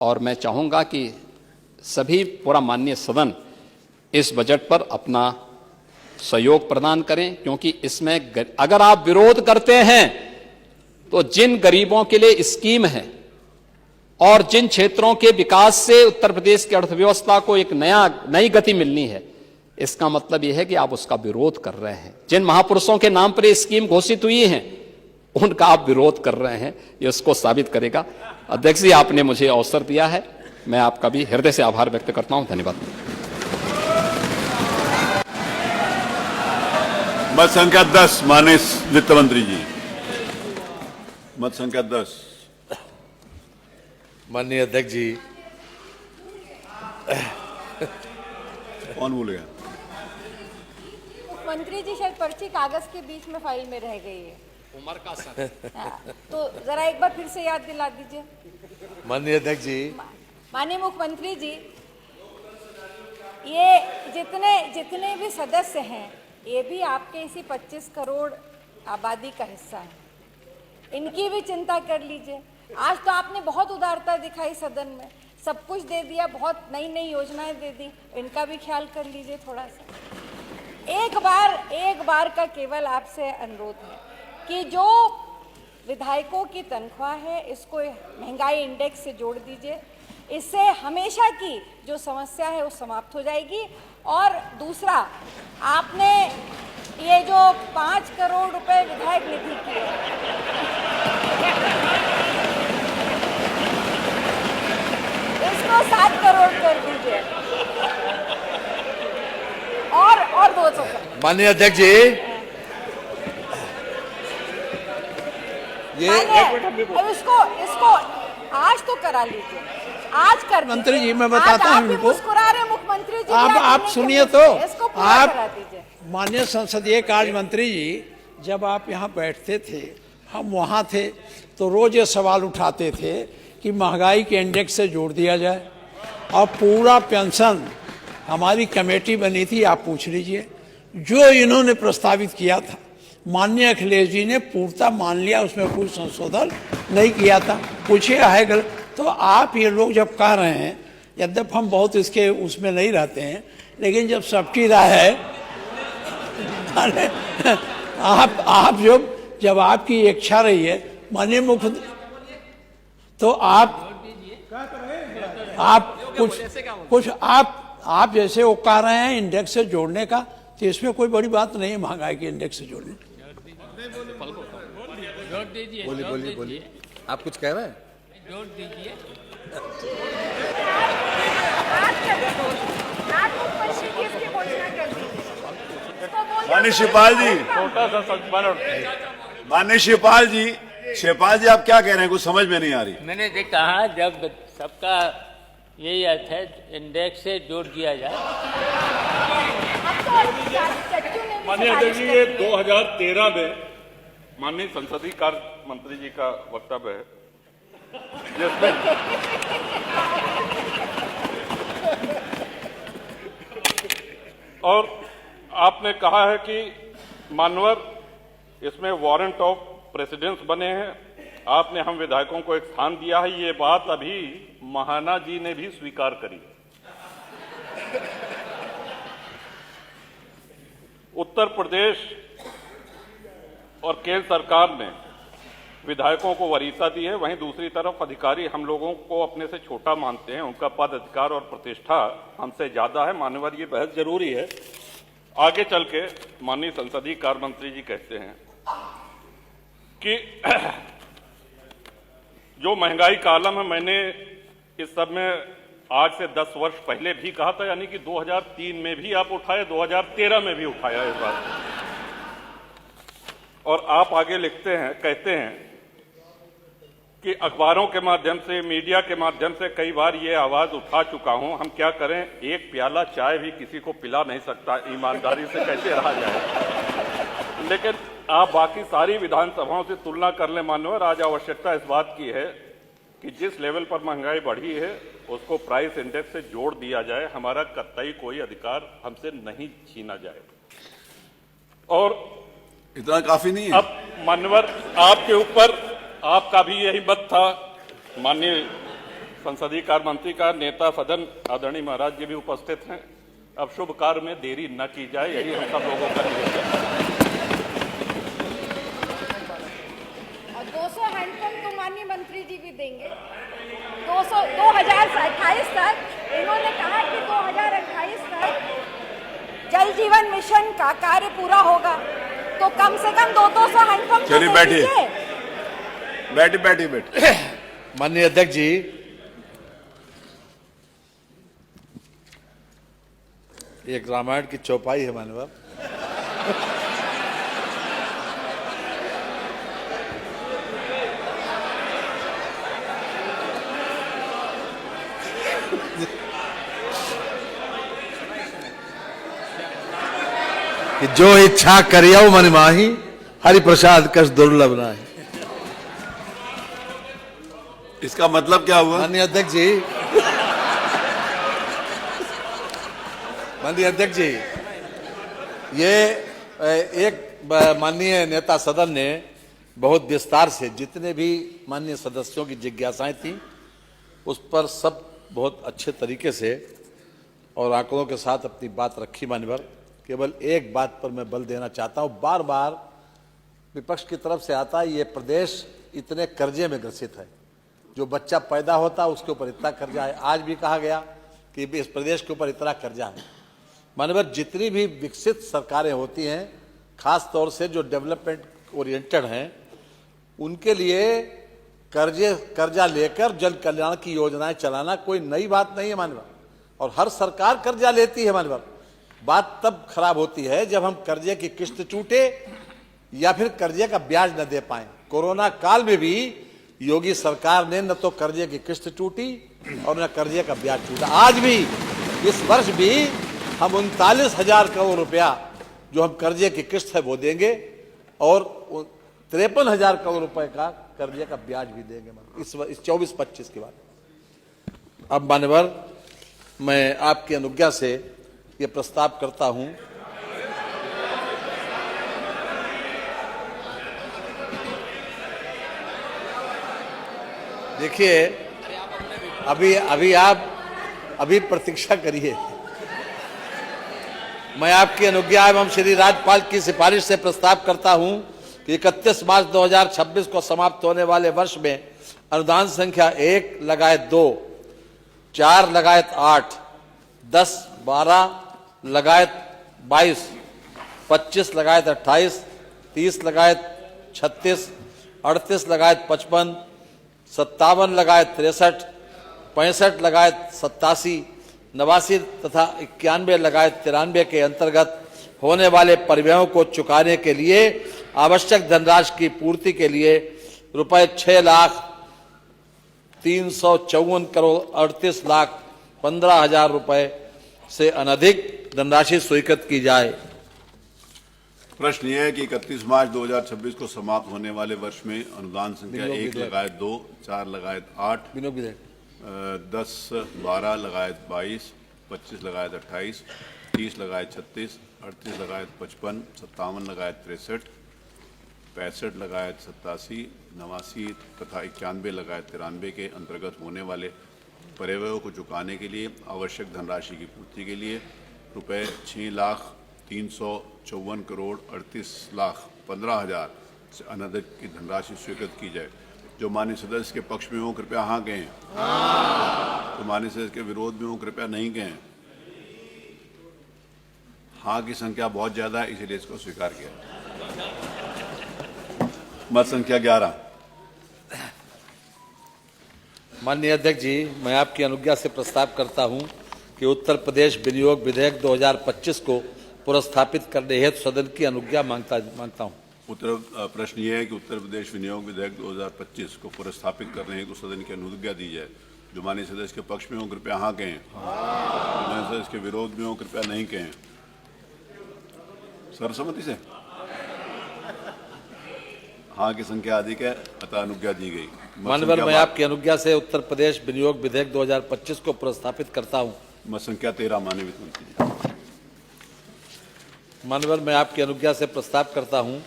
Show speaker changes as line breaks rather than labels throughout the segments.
और मैं चाहूँगा कि सभी पूरा माननीय सदन इस बजट पर अपना सहयोग प्रदान करें, क्योंकि इसमें अगर आप विरोध करते हैं तो जिन गरीबों के लिए स्कीम है और जिन क्षेत्रों के विकास से उत्तर प्रदेश की अर्थव्यवस्था को एक नई गति मिलनी है, इसका मतलब यह है कि आप उसका विरोध कर रहे हैं। जिन महापुरुषों के नाम पर यह स्कीम घोषित हुई है उनका आप विरोध कर रहे हैं, ये उसको साबित करेगा। अध्यक्ष जी, आपने मुझे अवसर दिया है, मैं आपका भी हृदय से आभार व्यक्त करता हूं। धन्यवाद।
मत संख्या 10 माननीय वित्त मंत्री जी। मत संख्या 10।
माननीय अध्यक्ष जी।
कौन बोलेगा?
मुख्यमंत्री जी, शायद पर्ची कागज के बीच में फाइल में रह गई है।
उमर का सर।
तो जरा एक बार फिर से याद दिला दीजिए।
माननीय अध्यक्ष जी।
माननीय मुख्यमंत्री जी, ये जितने भी सदस्य हैं, ये भी आपके इसी 25 करोड़ आबादी का हिस्सा है। इनकी भी चिंता कर लीजिए। आज तो आपने बहुत उदारता दिखाई सदन में, सब कुछ दे दिया, बहुत नई नई योजनाएं दे दी, इनका भी ख्याल कर लीजिए थोड़ा सा। एक बार का केवल आपसे अनुरोध है कि जो विधायकों की तनख्वाह है इसको महंगाई इंडेक्स से जोड़ दीजिए। इससे हमेशा की जो समस्या है वो समाप्त हो जाएगी। और दूसरा, आपने ये जो 5 करोड़ रुपए विधायक निधि की है, इसको 7 करोड़ कर दीजिए और 200।
माननीय अध्यक्ष जी,
इसको आज तो करा लीजिए, आज कर
मंत्री जी, मैं बताता हूँ इनको।
मुस्कुरा रहे मुख्यमंत्री जी,
आप सुनिए तो।
इसको पूरा
आप
करा दीजिए।
माननीय संसदीय कार्य मंत्री जी, जब आप यहाँ बैठते थे, हम वहाँ थे, तो रोज ये सवाल उठाते थे कि महंगाई के इंडेक्स से जोड़ दिया जाए। और पूरा पेंशन, हमारी कमेटी बनी थी, आप पूछ लीजिए, जो इन्होंने प्रस्तावित किया था माननीय अखिलेश जी ने पूर्णतः मान लिया, उसमें कोई संशोधन नहीं किया था। पूछिए है गलत। तो आप ये लोग जब कह रहे हैं, यद्यप हम बहुत इसके उसमें नहीं रहते हैं, लेकिन जब सबकी राय है, आप जब आपकी इच्छा रही है माननीय मुख्य, तो आप कुछ आप जैसे वो कह रहे हैं इंडेक्स से जोड़ने का, तो इसमें कोई बड़ी बात नहीं है महंगाई के इंडेक्स से जोड़ने।
बोलिए। आप कुछ कह रहे हैं?
जोड़ दीजिए।
माननीय शिवपाल जी, माननीय शिवपाल जी, आप क्या कह रहे हैं? कुछ समझ में नहीं आ रही।
मैंने कहा जब सबका यही अर्थ है, इंडेक्स से जोड़ दिया जाए।
माननीय अध्यक्ष जी, ये 2013 में माननीय संसदीय कार्य मंत्री जी का वक्तव्य है, जिसमें और आपने कहा है कि मानवर इसमें वारंट ऑफ प्रेसिडेंस बने हैं। आपने हम विधायकों को एक स्थान दिया है, ये बात अभी महाना जी ने भी स्वीकार करी। उत्तर प्रदेश और केंद्र सरकार ने विधायकों को वरीयता दी है, वहीं दूसरी तरफ अधिकारी हम लोगों को अपने से छोटा मानते हैं, उनका पद अधिकार और प्रतिष्ठा हमसे ज्यादा है। मान्यवर, ये बहस जरूरी है। आगे चल के माननीय संसदीय कार्य मंत्री जी कहते हैं कि जो महंगाई का आलम है, मैंने इस सब में आज से 10 वर्ष पहले भी कहा था, यानी कि 2003 में भी आप उठाए, 2013 में भी उठाया इस बात। और आप आगे लिखते हैं, कहते हैं कि अखबारों के माध्यम से, मीडिया के माध्यम से कई बार ये आवाज उठा चुका हूं, हम क्या करें, एक प्याला चाय भी किसी को पिला नहीं सकता, ईमानदारी से कैसे रहा जाए। लेकिन आप बाकी सारी विधानसभाओं से तुलना कर लें मान्यवर, आज आवश्यकता इस बात की है कि जिस लेवल पर महंगाई बढ़ी है उसको प्राइस इंडेक्स से जोड़ दिया जाए। हमारा कतई कोई अधिकार हमसे नहीं छीना जाए। और
इतना काफी नहीं है।
अब मान्यवर, आपके ऊपर आपका भी यही मत था, माननीय संसदीय कार्य मंत्री का नेता सदन आदरणीय महाराज जी भी उपस्थित हैं। अब शुभ कार्य में देरी न की जाए, यही हम सब लोगों का निवेदन है।
और 200 हैंडपंप तो माननीय मंत्री जी भी देंगे। 2028 तक इन्होंने कहा कि 2028 तक जल जीवन मिशन का कार्य पूरा होगा, तो कम से कम 200 हैंडपंप तो
चलिए
दे
बैठिए।
दीजिए।
बैठिए।
माननीय अध्यक्ष जी, एक रामायण की चौपाई है माननीय। कि जो इच्छा करियो मन माही, हरि प्रसाद कस दुर्लभ नाही।
इसका मतलब क्या हुआ?
माननीय अध्यक्ष जी, माननीय अध्यक्ष जी, ये एक माननीय नेता सदन ने बहुत विस्तार से जितने भी माननीय सदस्यों की जिज्ञासाएं थी उस पर सब बहुत अच्छे तरीके से और आंकड़ों के साथ अपनी बात रखी। मान्यवर, केवल एक बात पर मैं बल देना चाहता हूं, बार बार विपक्ष की तरफ से आता है ये प्रदेश इतने कर्जे में ग्रसित है, जो बच्चा पैदा होता है उसके ऊपर इतना कर्जा है। आज भी कहा गया कि इस प्रदेश के ऊपर इतना कर्जा है। माननीय, जितनी भी विकसित सरकारें होती हैं, खास तौर से जो डेवलपमेंट ओरिएंटेड हैं, उनके लिए कर्जा लेकर जन कल्याण की योजनाएं चलाना कोई नई बात नहीं है माननीय। और हर सरकार कर्जा लेती है माननीय। बात तब खराब होती है जब हम कर्जे की किस्त चूटे या फिर कर्जे का ब्याज न दे पाए। कोरोना काल में भी योगी सरकार ने न तो कर्जे की किस्त टूटी और न कर्जे का ब्याज टूटा। आज भी इस वर्ष भी हम 39,000 करोड़ रुपया जो हम कर्जे की किस्त है वो देंगे और 53,000 करोड़ रुपए का कर्जे का ब्याज भी देंगे इस 24-25 के बाद। अब मान्यवर, मैं आपकी अनुज्ञा से ये प्रस्ताव करता हूं देखिए, अभी प्रतीक्षा करिए। मैं आपकी अनुज्ञा एवं श्री राज्यपाल की सिफारिश से प्रस्ताव करता हूं कि 31 मार्च 2026 को समाप्त होने वाले वर्ष में अनुदान संख्या 1 लगायत 2, 4 लगायत 8, 10, 12 लगायत 22, 25 लगायत 28, 30 लगायत 36, 38 लगायत 55, 57 लगायत 63, 65 लगायत 87, 89 तथा 91 लगायत 93 के अंतर्गत होने वाले परिव्ययों को चुकाने के लिए आवश्यक धनराशि की पूर्ति के लिए रुपए 6,354,38,15,000 रुपए से अनधिक धनराशि स्वीकृत की जाए।
प्रश्न यह है कि 31 मार्च 2026 को समाप्त होने वाले वर्ष में अनुदान संख्या 1 लगायत 2, 4 लगायत 8, 10, 12 लगायत 22, 25 लगायत 28, 30 लगायत 36, 38 लगायत 55, 57 लगायत 63, 65 लगायत 87, 89 तथा 91 लगायत 93 के अंतर्गत होने वाले परिव्ययों को चुकाने के लिए आवश्यक धनराशि की पूर्ति के लिए रुपए 6,354,38,15,000 से अनधिक की धनराशि स्वीकृत की जाए। जो माननीय सदस्य के पक्ष में हो कृपया हाँ कहें। तो माननीय सदस्य के विरोध में हो कृपया नहीं कहें। हाँ की संख्या बहुत ज्यादा है, इसीलिए इसको स्वीकार किया। मत संख्या 11।
माननीय अध्यक्ष जी, मैं आपकी अनुज्ञा से प्रस्ताव करता हूं कि उत्तर प्रदेश विनियोग विधेयक 2025 को पुरस्थापित करने हेतु सदन की अनुज्ञा मांगता हूं।
प्रश्न ये है कि उत्तर प्रदेश विनियोग विधेयक 2025 को पुरस्थापित करने हेतु सदन की अनुज्ञा दी जाए। जो माननीय सदस्य के पक्ष में हो कृपया हाँ कहें। जो माननीय सदस्य के विरोध में हो कृपया नहीं कहें। सर्वसम्मति से हाँ की संख्या अधिक है, अतः अनुज्ञा दी गई।
माननीय, मैं आपकी अनुज्ञा से उत्तर प्रदेश विनियोग विधेयक 2025 को पुरस्थापित करता हूं।
मत संख्या 13। माननीय वित्त मंत्री जी।
माननीय, मैं आपकी अनुज्ञा से प्रस्ताव करता हूं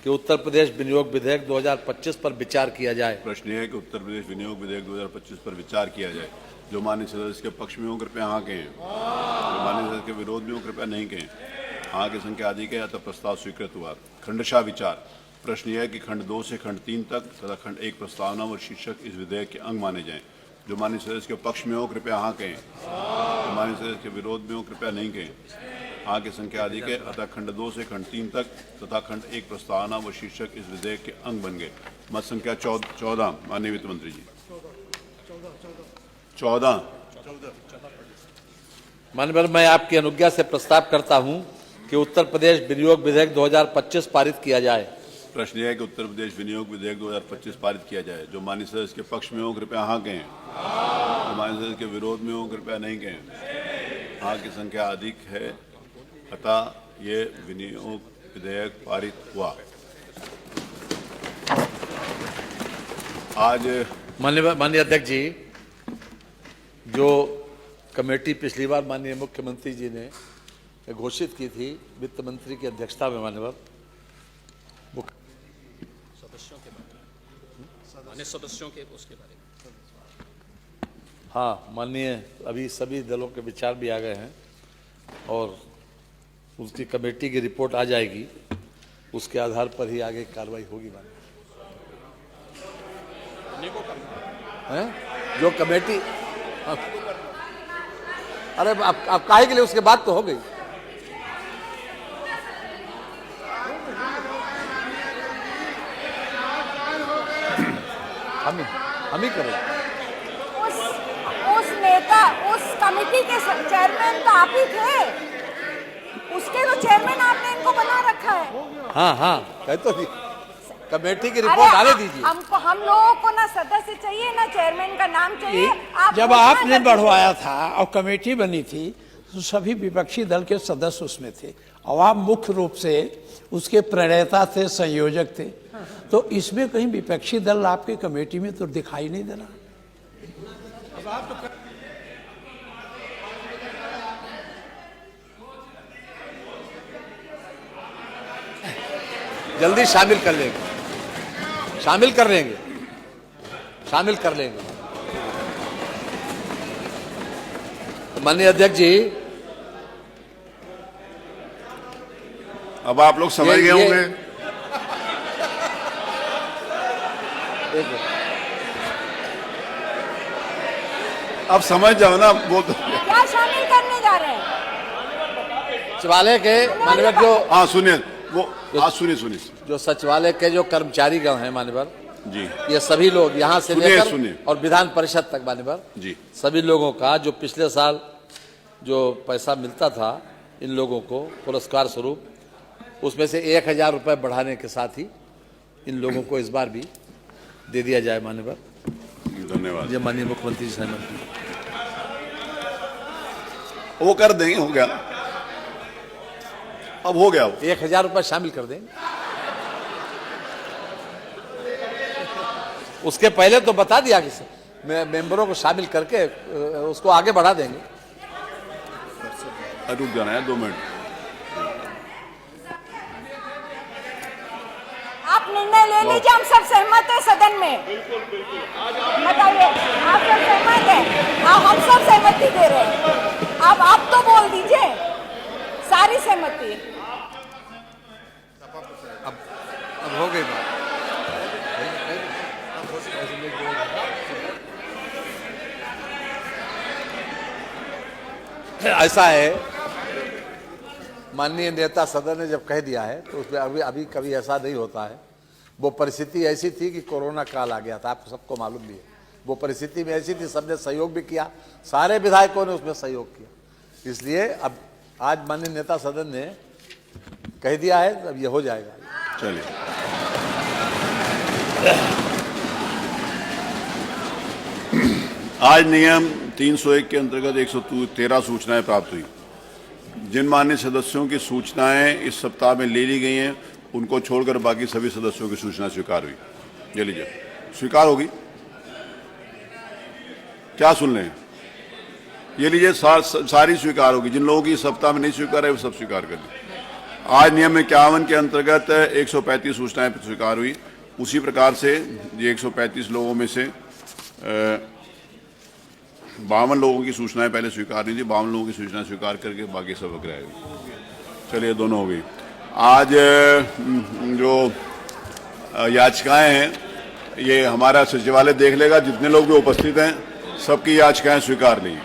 कि उत्तर प्रदेश विनियोग विधेयक 2025 पर विचार किया जाए।
प्रश्न ये है कि उत्तर प्रदेश विनियोग विधेयक 2025 पर विचार किया जाए। जो माननीय सदस्य के पक्ष में हो कृपया हाँ कहें, जो माननीय सदस्य के विरोध में हो कृपया नहीं कहें। हाँ की संख्या अधिक है अतः प्रस्ताव स्वीकृत हुआ। खंडशः विचार। प्रश्न यह है कि खंड 2 से खंड 3 तक तथा खंड 1 प्रस्तावना व शीर्षक इस विधेयक के अंग माने जाएं। जो माननीय सदस्य के पक्ष में हो कृपया हाँ कहें, जो माननीय सदस्य के विरोध में हो कृपया नहीं कहें। हाँ की संख्या अधिक है अतः खंड 2 से खंड 3 तक तथा खंड 1 प्रस्तावना व शीर्षक इस विधेयक के अंग बन गए। मत संख्या 14। माननीय वित्त मंत्री जी। 14।
माननीय मैं आपकी अनुज्ञा से प्रस्ताव करता हूं कि उत्तर प्रदेश विनियोग विधेयक 2025 पारित किया जाए।
प्रश्न यह है कि उत्तर प्रदेश विनियोग विधेयक 2025 पारित किया जाए। जो माननीय सदस्य के पक्ष में हो कृपया हाँ कहें, जो माननीय सदस्य के विरोध में हो कृपया नहीं कहें। हाँ की संख्या अधिक है अतः ये विनियोग विधेयक पारित हुआ। आज
माननीय अध्यक्ष जी, जो कमेटी पिछली बार माननीय मुख्यमंत्री जी ने घोषित की थी वित्त मंत्री की अध्यक्षता में, माननीय
सदस्यों के उसके बारे में
हाँ माननीय अभी सभी दलों के विचार भी आ गए हैं और उसकी कमेटी की रिपोर्ट आ जाएगी, उसके आधार पर ही आगे कार्रवाई होगी। हैं जो कमेटी अरे आप काहे के लिए, उसके बाद तो हो गई। हम ही करें।
उस नेता, उस कमेटी के चेयरमैन तो आप ही थे, उसके तो चेयरमैन आपने इनको बना रखा है।
हाँ कह तो थी, कमेटी की रिपोर्ट आने दीजिए।
हमको, हम लोगों को ना सदस्य चाहिए ना चेयरमैन का नाम चाहिए।
जब आपने बढ़वाया था और कमेटी बनी थी तो सभी विपक्षी दल के सदस्य उसमें थे और आप मुख्य रूप से उसके प्रणेता थे, संयोजक थे। तो इसमें कहीं विपक्षी दल आपके कमेटी में तो दिखाई नहीं दे रहा।
जल्दी शामिल कर लेंगे, शामिल कर लेंगे, शामिल कर लेंगे। माननीय अध्यक्ष जी,
अब आप लोग समझ गए होंगे। अब समझ जाओ ना, वो तो
क्या शामिल करने जा रहे हैं
सचिवालय के माननीय जो
हाँ सुनिए, वो आज सुनिए
जो सचिवालय के जो कर्मचारीगण हैं माननीय
जी,
ये सभी लोग यहाँ से लेकर
सुनिए।
और विधान परिषद तक माननीय
जी,
सभी लोगों का जो पिछले साल जो पैसा मिलता था इन लोगों को पुरस्कार स्वरूप, उसमें से 1000 रुपये बढ़ाने के साथ ही इन लोगों को इस बार भी दे दिया जाए माननीय।
धन्यवाद।
ये माननीय मुख्यमंत्री जी सहमत हैं।
वो कर देंगे, हो गया, अब हो गया।
1000 रुपये शामिल कर देंगे। उसके पहले तो बता दिया कि मेंबरों को शामिल करके उसको आगे बढ़ा देंगे।
रुक जाना है 2 मिनट।
आप निर्णय ले लीजिए, हम सब सहमत है सदन में। बताइए, आप सब सहमत है? हम सब सहमति दे रहे हैं। अब आप तो बोल दीजिए सारी सहमति।
अब हो गई बात। ऐसा है, माननीय नेता सदन ने जब कह दिया है तो उसमें अभी कभी ऐसा नहीं होता है। वो परिस्थिति ऐसी थी कि कोरोना काल आ गया था, आपको सबको मालूम भी है। वो परिस्थिति में ऐसी थी, सबने सहयोग भी किया, सारे विधायकों ने उसमें सहयोग किया। इसलिए अब आज माननीय नेता सदन ने कह दिया है, अब ये हो जाएगा।
चलिए, आज नियम 301 के अंतर्गत 113 सूचनाएं प्राप्त हुई। जिन मान्य सदस्यों की सूचनाएं इस सप्ताह में ले ली गई हैं, उनको छोड़कर बाकी सभी सदस्यों की सूचना स्वीकार हुई। ये लीजिए, स्वीकार होगी। क्या सुन लें? ये लीजिए, सारी स्वीकार होगी। जिन लोगों की इस सप्ताह में नहीं स्वीकार है वो सब स्वीकार कर ली। आज नियम 51 के अंतर्गत 135 सूचनाएं स्वीकार हुई। उसी प्रकार से ये 135 लोगों में से 52 लोगों की सूचनाएं पहले स्वीकार नहीं थी, 52 लोगों की सूचनाएं स्वीकार करके बाकी सब अग्रह हुई। चलिए दोनों हो गई। आज जो याचिकाएं हैं ये हमारा सचिवालय देख लेगा, जितने लोग भी उपस्थित हैं सबकी याचिकाएं स्वीकार ली।